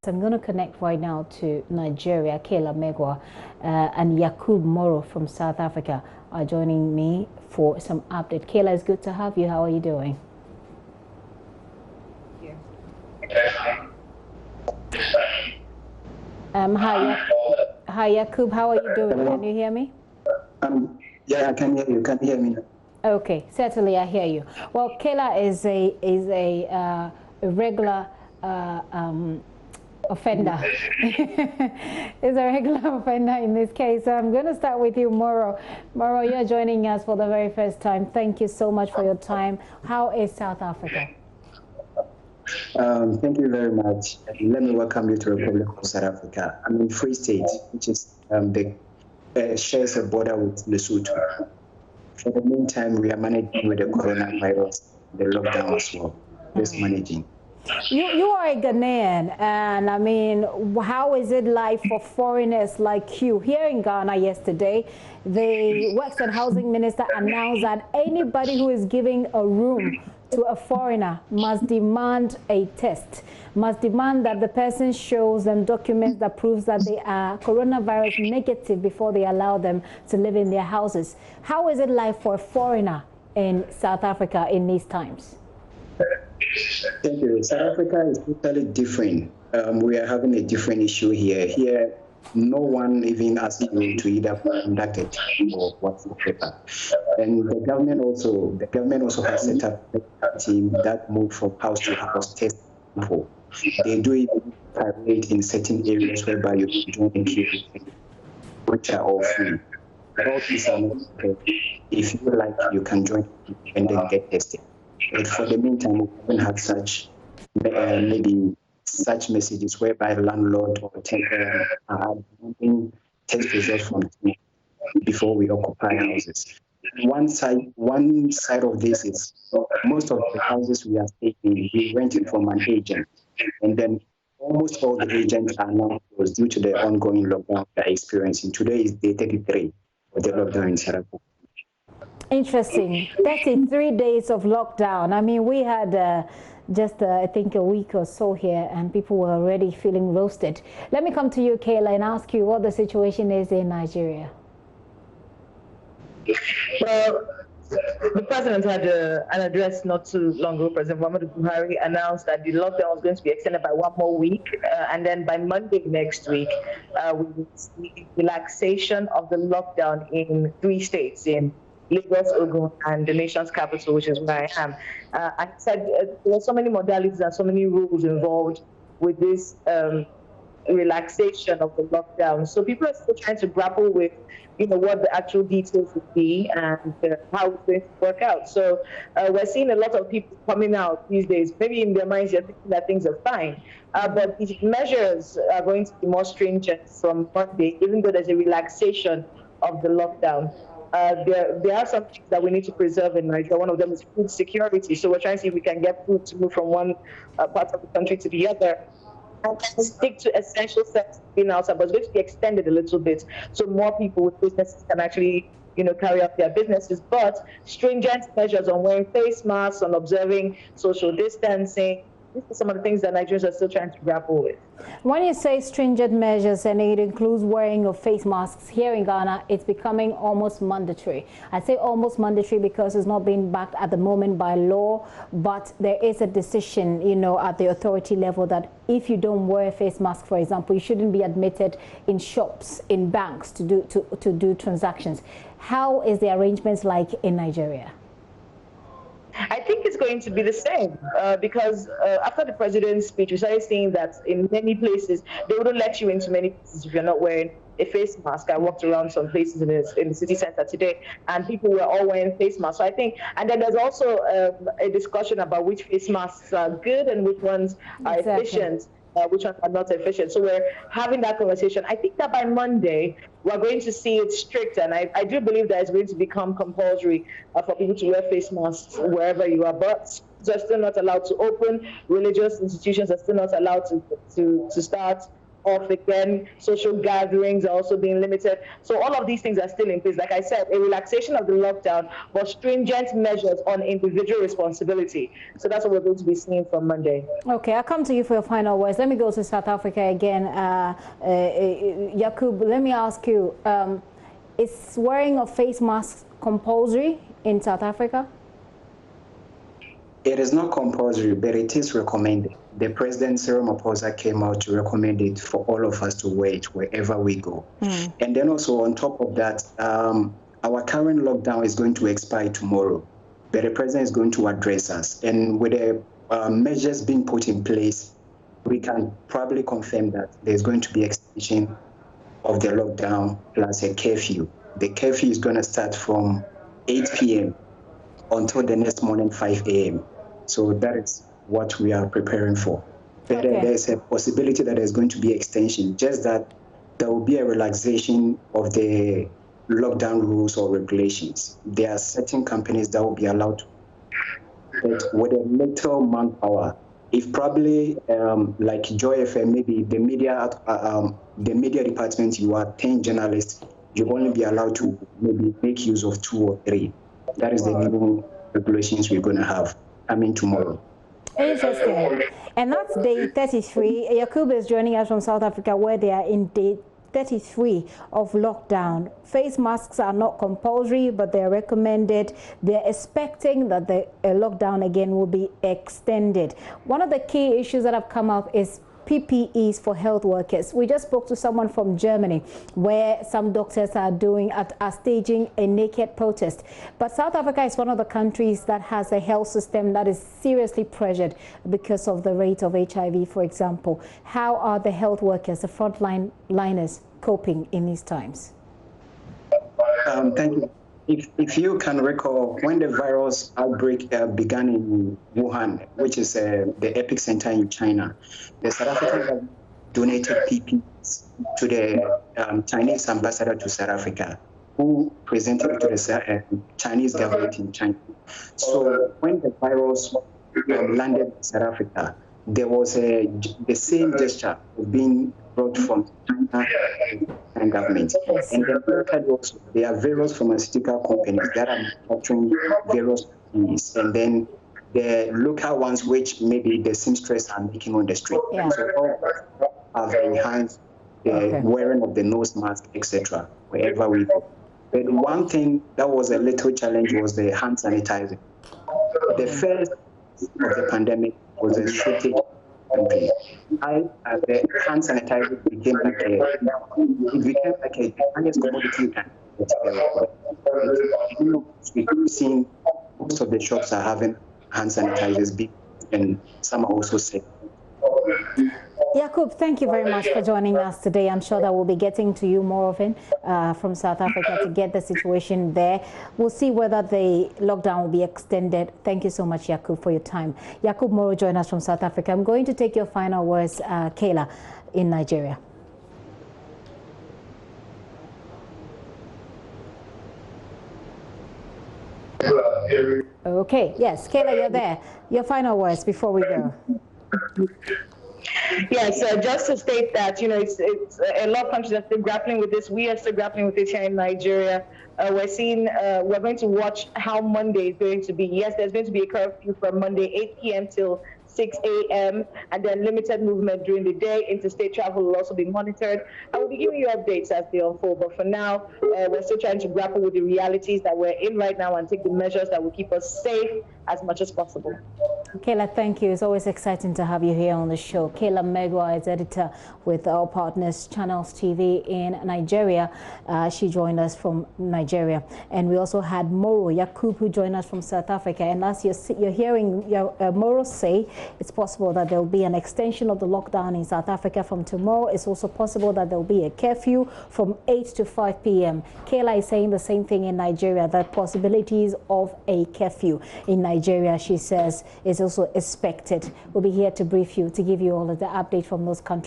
I'm going to connect right now to Nigeria. Kayla Megwa and Yakub Moro from South Africa are joining me for some update. Kayla, it's good to have you. How are you doing? Hi, Yakub. How are you doing? Can you hear me? Yeah, I can hear you. Can you hear me now? Okay, certainly I hear you. Well, Kayla is a regular offender. Is a regular offender in this case. So I'm going to start with you, Moro. Moro, you're joining us for the very first time. Thank you so much for your time. How is South Africa? Thank you very much. Let me welcome you to the Republic of South Africa. I'm in Free State, which is shares a border with Lesotho. For the meantime, we are managing with the coronavirus, the lockdown as well. Just managing. You are a Ghanaian, and I mean, how is it like for foreigners like you? Here in Ghana yesterday, the Works and Housing Minister announced that anybody who is giving a room to a foreigner must demand a test, must demand that the person shows them documents that proves that they are coronavirus negative before they allow them to live in their houses. How is it like for a foreigner in South Africa in these times? Thank you. South Africa is totally different. We are having a different issue here. Here, no one even asks you to either conduct a test or whatsoever. And the government also has set up a team that move from house to house test people. They do it private in certain areas whereby you can join in queue, which are all free. All these are not free. If you like, you can join and then get tested. But for the meantime, we haven't had such maybe such messages whereby landlord or tenant are wanting test results from before we occupy houses. One side of this is most of the houses we are staying in, we rented from an agent, and then almost all the agents are now closed due to the ongoing lockdown we are experiencing. Today is day 33 of the lockdown in South Africa. Interesting. 33 days of lockdown. I mean, we had just, I think, a week or so here, and people were already feeling roasted. Let me come to you, Kayla, and ask you what the situation is in Nigeria. Well, the president had an address not too long ago. President Muhammadu Buhari announced that the lockdown was going to be extended by one more week, and then by Monday next week, we will see relaxation of the lockdown in 3 states, in Lagos, Ogun, and the nation's capital, which is where I am. I said there are so many modalities and so many rules involved with this relaxation of the lockdown. So people are still trying to grapple with, what the actual details would be and how it's going to work out. So we're seeing a lot of people coming out these days. Maybe in their minds they're thinking that things are fine, but the measures are going to be more stringent from Monday, even though there's a relaxation of the lockdown. There are some things that we need to preserve in Nigeria. One of them is food security. So we're trying to see if we can get food to move from one part of the country to the other. And stick to essential sectors being outside, but it's going to be extended a little bit so more people with businesses can actually, carry out their businesses. But stringent measures on wearing face masks, on observing social distancing, these are some of the things that Nigerians are still trying to grapple with. When you say stringent measures, and it includes wearing of face masks, here in Ghana, it's becoming almost mandatory. I say almost mandatory because it's not being backed at the moment by law, but there is a decision, at the authority level that if you don't wear a face mask, for example, you shouldn't be admitted in shops, in banks to do transactions. How is the arrangements like in Nigeria? I think it's going to be the same because after the president's speech, we started seeing that in many places, they wouldn't let you into many places if you're not wearing a face mask. I walked around some places in the city center today, and people were all wearing face masks. So I think, and then there's also a discussion about which face masks are good and which ones are efficient. Which ones are not efficient. So we're having that conversation. I think that by Monday, we're going to see it strict, and I do believe that it's going to become compulsory for people to wear face masks wherever you are. But they're still not allowed to open. Religious institutions are still not allowed to start off again. Social gatherings are also being limited. So all of these things are still in place. Like I said, a relaxation of the lockdown, but stringent measures on individual responsibility. So that's what we're going to be seeing from Monday. Okay, I'll come to you for your final words. Let me go to South Africa again. Yakub, let me ask you, is wearing of face masks compulsory in South Africa? It is not compulsory, but it is recommended. The President Cyril Ramaphosa came out to recommend it for all of us to wear it wherever we go. And then also on top of that, our current lockdown is going to expire tomorrow, but the President is going to address us. And with the measures being put in place, we can probably confirm that there's going to be extension of the lockdown plus a curfew. The curfew is going to start from 8 p.m. until the next morning, 5 a.m. So that is what we are preparing for. But there's a possibility that there's going to be extension, just that there will be a relaxation of the lockdown rules or regulations. There are certain companies that will be allowed to, but with a little manpower. If probably like Joy FM, maybe the media department, you are 10 journalists, you only be allowed to maybe make use of 2 or 3. That is the new regulations we're going to have coming tomorrow. Interesting. And that's day 33. Yakub is joining us from South Africa, where they are in day 33 of lockdown. Face masks are not compulsory, but they're recommended. They're expecting that the lockdown again will be extended. One of the key issues that have come up is PPEs for health workers. We just spoke to someone from Germany where some doctors are staging a naked protest. But South Africa is one of the countries that has a health system that is seriously pressured because of the rate of HIV, for example. How are the health workers, the frontliners, coping in these times? Thank you. If you can recall, when the virus outbreak began in Wuhan, which is the epicenter in China, the South African government donated PPEs to the Chinese ambassador to South Africa, who presented it to the Chinese government in China. So when the virus landed in South Africa, there was the same gesture being brought from China and government. And then also, there are various pharmaceutical companies that are manufacturing various things, and then the local ones which maybe the seamstress are making on the street. So all have enhanced the wearing of the nose mask, etc., wherever we go. But one thing that was a little challenge was the hand sanitizer. The first of the pandemic was a shortage. The hand sanitizer became like the highest commodity you can get. We've seen most of the shops are having hand sanitizers, and some are also safe. Yakub, thank you very much for joining us today. I'm sure that we'll be getting to you more often from South Africa to get the situation there. We'll see whether the lockdown will be extended. Thank you so much, Yakub, for your time. Yakub Moro joined us from South Africa. I'm going to take your final words, Kayla, in Nigeria. Okay, yes, Kayla, you're there. Your final words before we go. Yes, just to state that, it's a lot of countries are still grappling with this. We are still grappling with it here in Nigeria. We're going to watch how Monday is going to be. Yes, there's going to be a curfew from Monday, 8 p.m. till 6 a.m. and then limited movement during the day. Interstate travel will also be monitored. I will be giving you updates as they unfold. But for now, we're still trying to grapple with the realities that we're in right now and take the measures that will keep us safe as much as possible. Kayla, thank you. It's always exciting to have you here on the show. Kayla Megwa is editor with our partners Channels TV in Nigeria. She joined us from Nigeria. And we also had Moro Yakub, who joined us from South Africa. And as you're hearing Moro say, it's possible that there will be an extension of the lockdown in South Africa from tomorrow. It's also possible that there will be a curfew from 8 to 5 p.m. Kayla is saying the same thing in Nigeria, the possibilities of a curfew in Nigeria, she says, is also expected. We'll be here to brief you, to give you all of the update from those countries.